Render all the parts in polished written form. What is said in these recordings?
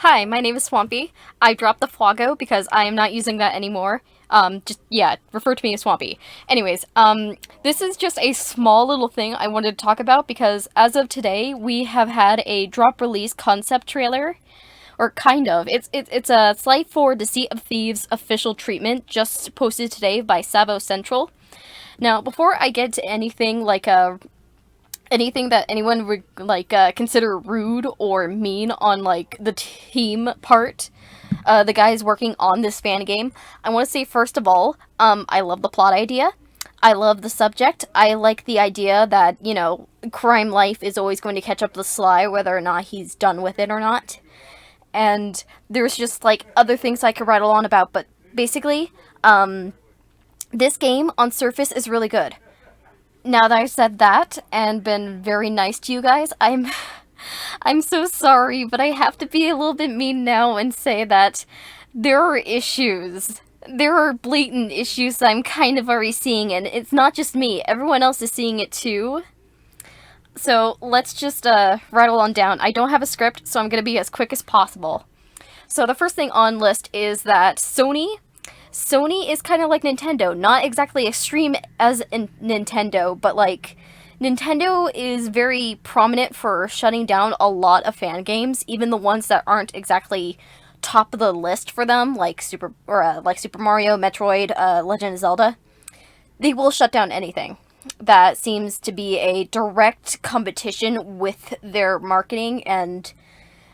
Hi, my name is Swampy. I dropped the Flago because I am not using that anymore. Yeah, refer to me as Swampy. Anyways, this is just a small little thing I wanted to talk about because as of today, we have had a drop release concept trailer, or kind of. It's a Sly4 Deceit of Thieves official treatment just posted today by Savo Central. Now, before I get to anything like anything that anyone would consider rude or mean on like the team part, the guys working on this fan game, I want to say first of all, I love the plot idea. I love the subject. I like the idea that, crime life is always going to catch up to Sly whether or not he's done with it or not. And there's just like other things I could rattle on about, but basically, this game on surface is really good. Now that I've said that and been very nice to you guys, I'm so sorry, but I have to be a little bit mean now and say that there are issues. There are blatant issues that I'm kind of already seeing, and it's not just me. Everyone else is seeing it too. So let's just rattle on down. I don't have a script, so I'm gonna be as quick as possible. So the first thing on list is that Sony is kind of like Nintendo, not exactly extreme as in Nintendo, but like Nintendo is very prominent for shutting down a lot of fan games, even the ones that aren't exactly top of the list for them, like Super Mario, Metroid, Legend of Zelda. They will shut down anything that seems to be a direct competition with their marketing, and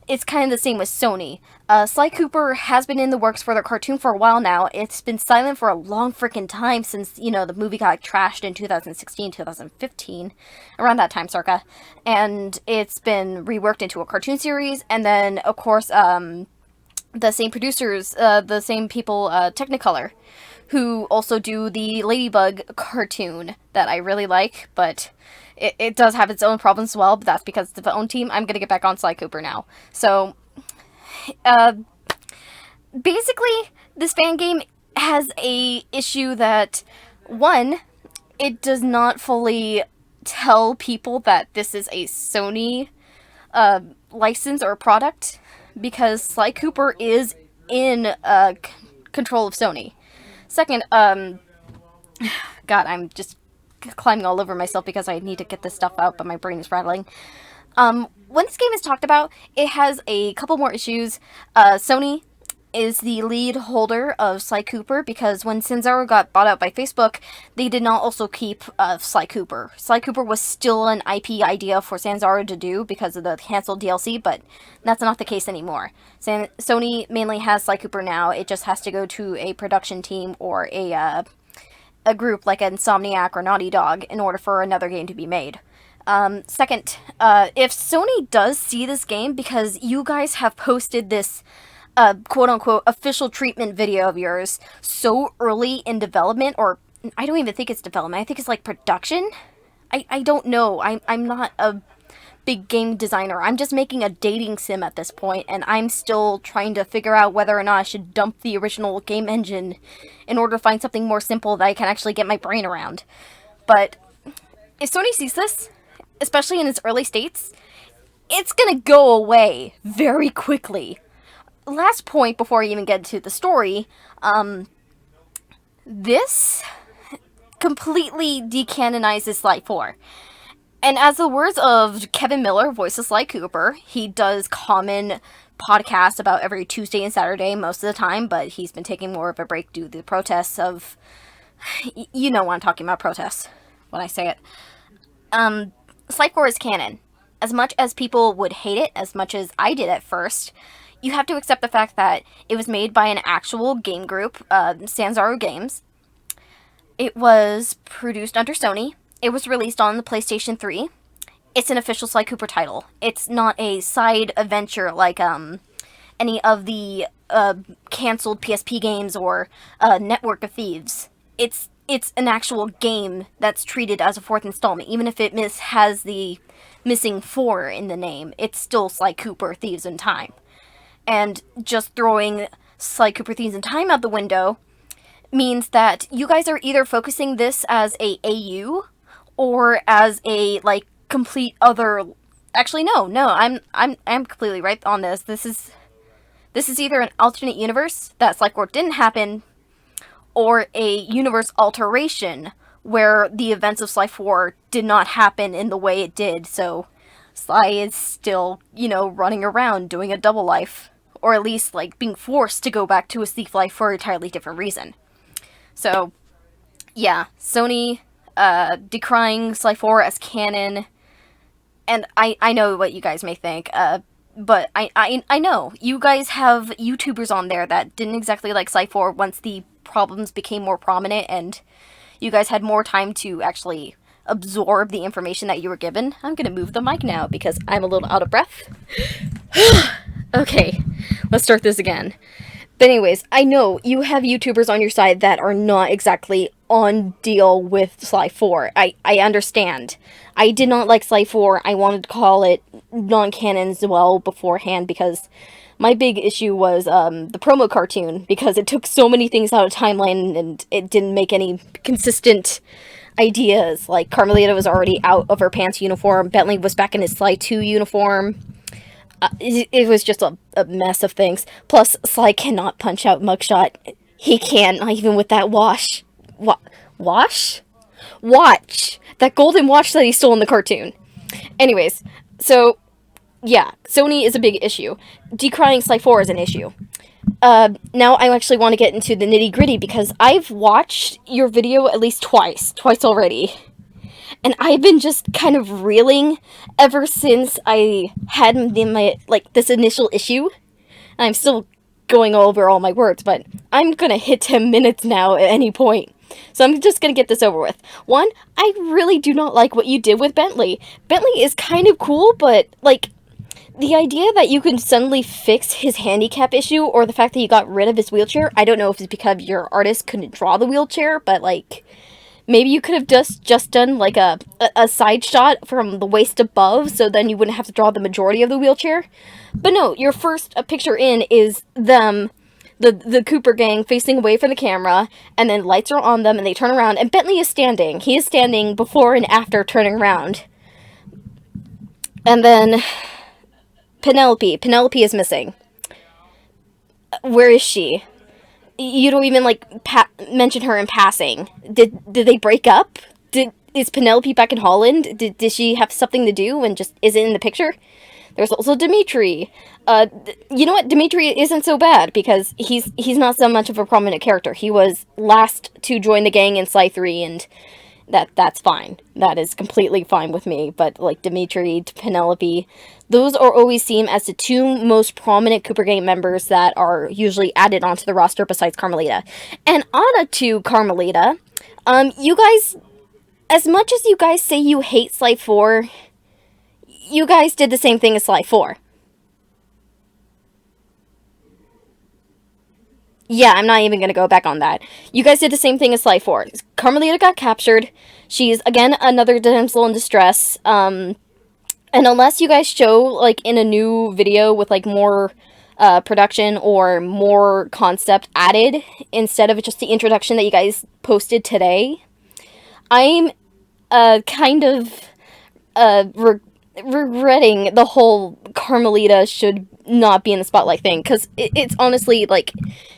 it's kind of the same with Sony. Sly Cooper has been in the works for their cartoon for a while now. It's been silent for a long freaking time since, the movie got trashed in 2016, 2015, around that time circa. And it's been reworked into a cartoon series, and then, of course, the same producers, the same people, Technicolor, who also do the Ladybug cartoon that I really like, but it does have its own problems as well, but that's because it's its own team. I'm gonna get back on Sly Cooper now. So, uh, basically, this fan game has a issue that, one, it does not fully tell people that this is a Sony license or product, because Sly Cooper is in control of Sony. Second, God, I'm just climbing all over myself because I need to get this stuff out, but my brain is rattling. When this game is talked about, it has a couple more issues. Sony is the lead holder of Sly Cooper because when Sanzaro got bought out by Facebook, they did not also keep Sly Cooper. Sly Cooper was still an IP idea for Sanzaro to do because of the canceled DLC, but that's not the case anymore. Sony mainly has Sly Cooper now. It just has to go to a production team or a group like Insomniac or Naughty Dog in order for another game to be made. Second, if Sony does see this game, because you guys have posted this quote-unquote official treatment video of yours so early in development, or I don't even think it's development, I think it's like production? I don't know. I'm not a big game designer. I'm just making a dating sim at this point, and I'm still trying to figure out whether or not I should dump the original game engine in order to find something more simple that I can actually get my brain around. But if Sony sees this, especially in its early states, it's gonna go away very quickly. Last point before I even get into the story, this completely decanonizes Sly4. And as the words of Kevin Miller, voice of Sly Cooper, he does common podcasts about every Tuesday and Saturday most of the time, but he's been taking more of a break due to the protests of... You know what I'm talking about, protests, when I say it. Sly4 is canon. As much as people would hate it, as much as I did at first, you have to accept the fact that it was made by an actual game group, Sanzaro Games. It was produced under Sony. It was released on the PlayStation 3. It's an official Sly Cooper title. It's not a side adventure like any of the canceled PSP games or Network of Thieves. It's an actual game that's treated as a fourth installment. Even if it has the missing 4 in the name, it's still Sly Cooper Thieves in Time. And just throwing Sly Cooper Thieves in Time out the window means that you guys are either focusing this as a AU or as a like complete other. Actually, no, I'm completely right on this. This is This is either an alternate universe that Sly4 didn't happen, or a universe alteration where the events of Sly4 did not happen in the way it did, so Sly is still, running around doing a double life. Or at least, being forced to go back to his thief life for an entirely different reason. So, yeah, Sony decrying Sly4 as canon, and I know what you guys may think, but I know. You guys have YouTubers on there that didn't exactly like Sly4 once the problems became more prominent, and you guys had more time to actually absorb the information that you were given. I'm gonna move the mic now because I'm a little out of breath. Okay, let's start this again. But anyways, I know you have YouTubers on your side that are not exactly on deal with Sly4. I understand. I did not like Sly4. I wanted to call it non-canon as well beforehand because my big issue was the promo cartoon, because it took so many things out of timeline and it didn't make any consistent ideas. Like, Carmelita was already out of her pants uniform. Bentley was back in his Sly2 uniform. It was just a mess of things. Plus, Sly cannot punch out Mugshot. He can't, not even with that wash. Wash? Watch! That golden watch that he stole in the cartoon. Anyways, so, yeah, Sony is a big issue. Decrying Sly4 is an issue. Now I actually want to get into the nitty-gritty, because I've watched your video at least twice already. And I've been just kind of reeling ever since I had this initial issue. I'm still going over all my words, but I'm gonna hit 10 minutes now at any point. So I'm just gonna get this over with. One, I really do not like what you did with Bentley. Bentley is kind of cool, but, the idea that you can suddenly fix his handicap issue, or the fact that you got rid of his wheelchair, I don't know if it's because your artist couldn't draw the wheelchair, but, maybe you could have just done, a side shot from the waist above, so then you wouldn't have to draw the majority of the wheelchair. But no, your first picture in is them, the Cooper gang, facing away from the camera, and then lights are on them, and they turn around, and Bentley is standing. He is standing before and after turning around. And then Penelope is missing. Where is she? You don't even, mention her in passing. Did they break up? Is Penelope back in Holland? Did she have something to do and just isn't in the picture? There's also Dimitri. You know what? Dimitri isn't so bad, because he's not so much of a prominent character. He was last to join the gang in Sly3, and that's fine. That is completely fine with me. But, Dimitri, Penelope, those are always seen as the two most prominent Cooper Gang members that are usually added onto the roster besides Carmelita. And Anna to Carmelita, you guys, as much as you guys say you hate Sly4, you guys did the same thing as Sly4. Yeah, I'm not even going to go back on that. You guys did the same thing as Sly4. Carmelita got captured. She's, again, another damsel in distress. And unless you guys show, in a new video with, more production or more concept added, instead of just the introduction that you guys posted today, I'm kind of regretting the whole Carmelita should not be in the spotlight thing, because it's honestly,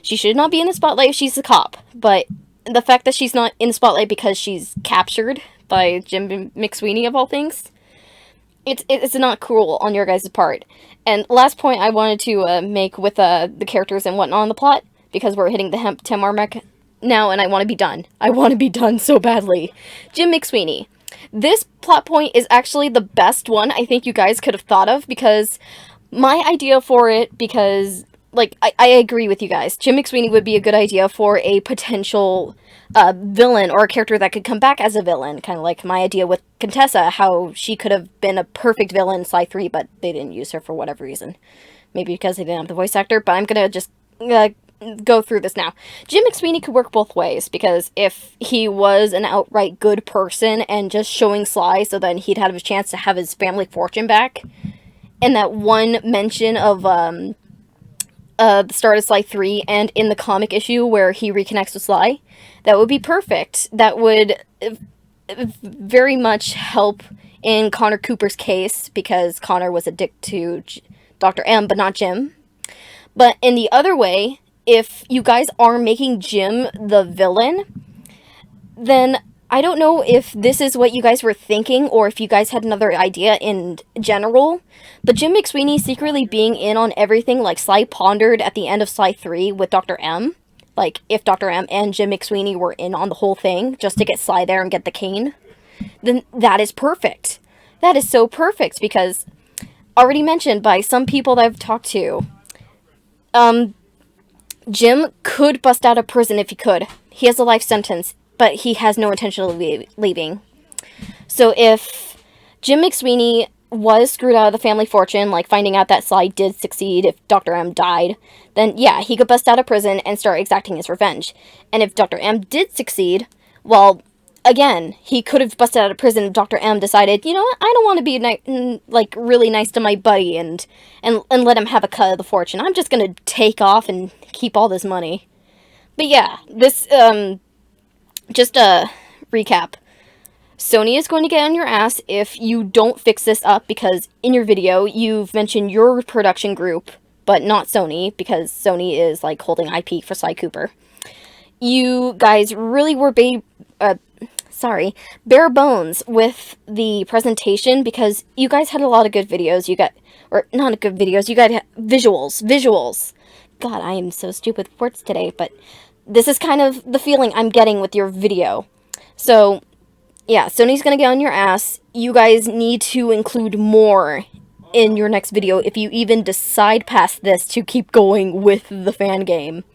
she should not be in the spotlight if she's a cop, but the fact that she's not in the spotlight because she's captured by Jim McSweeney, of all things, it's not cool on your guys' part. And last point I wanted to make with the characters and whatnot on the plot, because we're hitting the 10 mark now, and I want to be done. I want to be done so badly. Jim McSweeney. This plot point is actually the best one I think you guys could have thought of, because my idea for it, because, I agree with you guys. Jim McSweeney would be a good idea for a potential villain, or a character that could come back as a villain. Kind of like my idea with Contessa, how she could have been a perfect villain in Sly3, but they didn't use her for whatever reason. Maybe because they didn't have the voice actor, but I'm gonna just go through this now. Jim McSweeney could work both ways, because if he was an outright good person and just showing Sly so then he'd have a chance to have his family fortune back, in that one mention of the start of Sly3 and in the comic issue where he reconnects with Sly, that would be perfect. That would very much help in Connor Cooper's case, because Connor was a dick to Dr. M, but not Jim. But in the other way, if you guys are making Jim the villain, then I don't know if this is what you guys were thinking or if you guys had another idea in general, but Jim McSweeney secretly being in on everything like Sly pondered at the end of Sly 3 with Dr. M. Like, if Dr. M and Jim McSweeney were in on the whole thing just to get Sly there and get the cane, then that is perfect. That is so perfect because, already mentioned by some people that I've talked to, Jim could bust out of prison if he could. He has a life sentence, but he has no intention of leaving. So if Jim McSweeney was screwed out of the family fortune, like finding out that Sly did succeed if Dr. M died, then yeah, he could bust out of prison and start exacting his revenge. And if Dr. M did succeed, well, again, he could have busted out of prison if Dr. M decided, you know what, I don't want to be like really nice to my buddy and let him have a cut of the fortune. I'm just gonna take off and keep all this money. But yeah, this just a recap. Sony is going to get on your ass if you don't fix this up, because in your video you've mentioned your production group, but not Sony, because Sony is like holding IP for Sly Cooper. You guys really were bare bones with the presentation, because you guys had a lot of good videos. You got, or not good videos, you got visuals. God, I am so stupid with words today, but this is kind of the feeling I'm getting with your video. So, yeah, Sony's gonna get on your ass. You guys need to include more in your next video if you even decide past this to keep going with the fan game.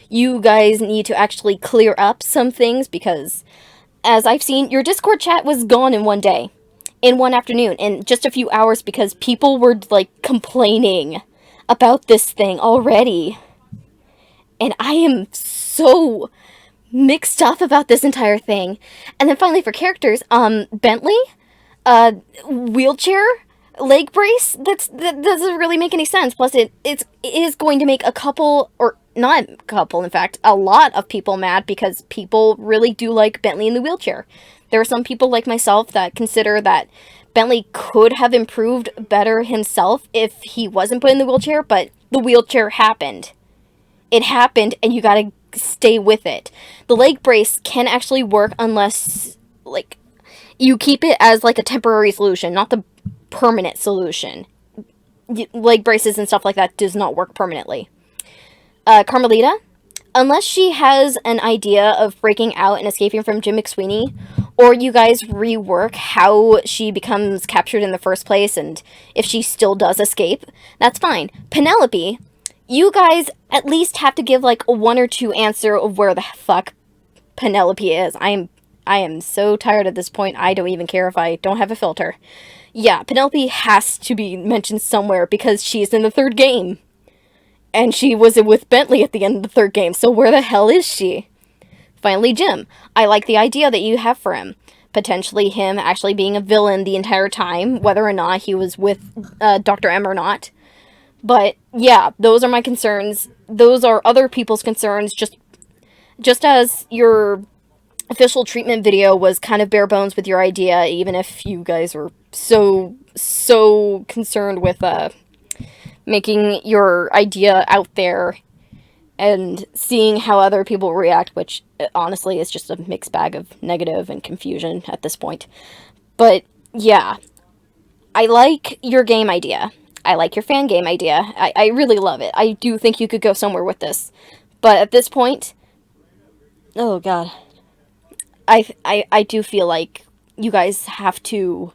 You guys need to actually clear up some things, because as I've seen, your Discord chat was gone in one day, in one afternoon, in just a few hours, because people were like complaining about this thing already. And I am so mixed up about this entire thing. And then finally for characters, Bentley, wheelchair, leg brace, that doesn't really make any sense. Plus it is going to make a couple, or not a couple, in fact, a lot of people mad, because people really do like Bentley in the wheelchair. There are some people like myself that consider that Bentley could have improved better himself if he wasn't put in the wheelchair, but the wheelchair happened. It happened, and you gotta stay with it. The leg brace can actually work unless, like, you keep it as, like, a temporary solution, not the permanent solution. Leg braces and stuff like that does not work permanently. Carmelita, unless she has an idea of breaking out and escaping from Jim McSweeney, or you guys rework how she becomes captured in the first place, and if she still does escape, that's fine. Penelope, you guys at least have to give, like, a 1 or 2 answer of where the fuck Penelope is. I am so tired at this point, I don't even care if I don't have a filter. Yeah, Penelope has to be mentioned somewhere, because she's in the 3rd game. And she was with Bentley at the end of the 3rd game, so where the hell is she? Finally, Jim. I like the idea that you have for him. Potentially him actually being a villain the entire time, whether or not he was with Dr. M or not. But, yeah, those are my concerns. Those are other people's concerns, just as your official treatment video was kind of bare bones with your idea, even if you guys were so concerned with making your idea out there and seeing how other people react, which honestly is just a mixed bag of negative and confusion at this point. But yeah, I like your game idea. I like your fan game idea. I really love it. I do think you could go somewhere with this. But at this point, oh god, I do feel like you guys have to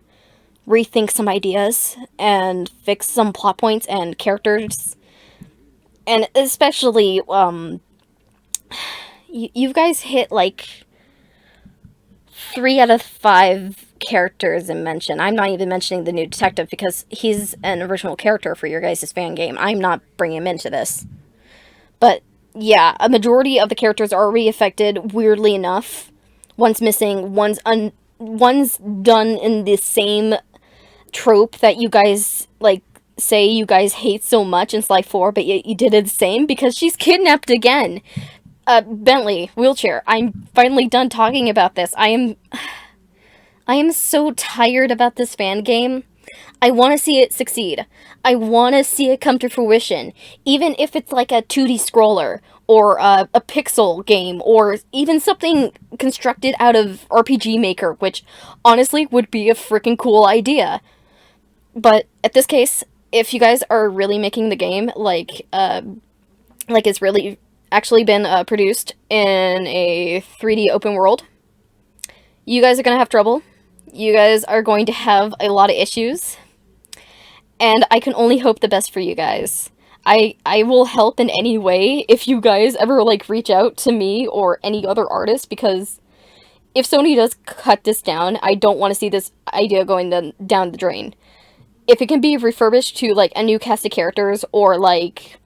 rethink some ideas and fix some plot points and characters, and especially you guys hit like 3 out of 5 characters in mention. I'm not even mentioning the new detective, because he's an original character for your guys' fan game. I'm not bringing him into this. But yeah, a majority of the characters are already affected, weirdly enough. One's missing, one's done in the same trope that you guys, like, say you guys hate so much in Sly4, but yet you did it the same, because she's kidnapped again. Bentley, wheelchair, I'm finally done talking about this. I am so tired about this fan game. I want to see it succeed. I want to see it come to fruition, even if it's like a 2D scroller, or a pixel game, or even something constructed out of RPG Maker, which honestly would be a freaking cool idea. But at this case, if you guys are really making the game like it's really actually been produced in a 3D open world, you guys are gonna have trouble. You guys are going to have a lot of issues, and I can only hope the best for you guys. I will help in any way if you guys ever like reach out to me or any other artist, because if Sony does cut this down, I don't want to see this idea going down the drain. If it can be refurbished to like a new cast of characters, or like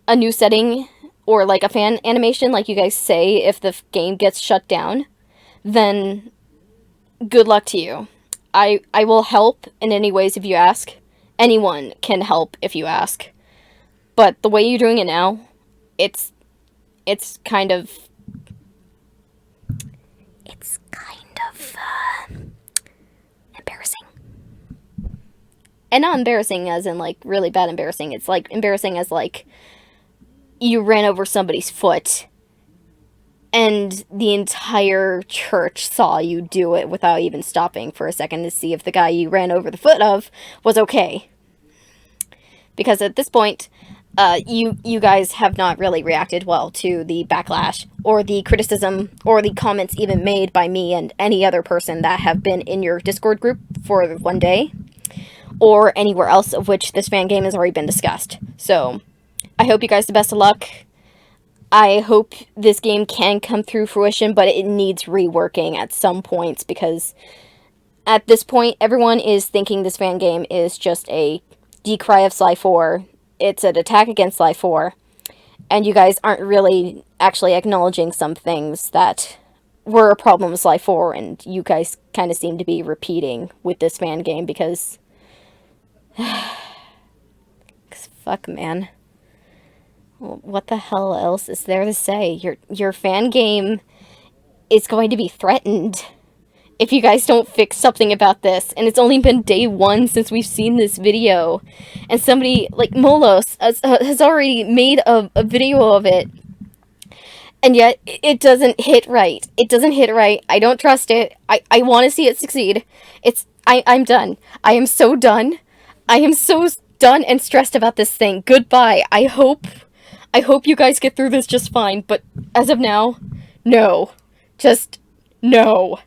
a new setting, or like a fan animation like you guys say if the game gets shut down, then good luck to you. I will help in any ways if you ask. Anyone can help if you ask. But the way you're doing it now, it's kind of embarrassing. And not embarrassing as in like really bad embarrassing. It's like embarrassing as like you ran over somebody's foot and the entire church saw you do it without even stopping for a second to see if the guy you ran over the foot of was okay. Because at this point, you guys have not really reacted well to the backlash, or the criticism, or the comments even made by me and any other person that have been in your Discord group for one day, or anywhere else of which this fan game has already been discussed. So, I hope you guys the best of luck. I hope this game can come through fruition, but it needs reworking at some points, because at this point, everyone is thinking this fan game is just a decry of Sly4. It's an attack against Sly4, and you guys aren't really actually acknowledging some things that were a problem with Sly4, and you guys kind of seem to be repeating with this fan game, because fuck, man. What the hell else is there to say? Your fan game is going to be threatened if you guys don't fix something about this. And it's only been day one since we've seen this video. And somebody, like Molos, has already made a video of it. And yet, it doesn't hit right. It doesn't hit right. I don't trust it. I want to see it succeed. I'm done. I am so done. I am so done and stressed about this thing. Goodbye. I hope you guys get through this just fine, but as of now, no. Just no.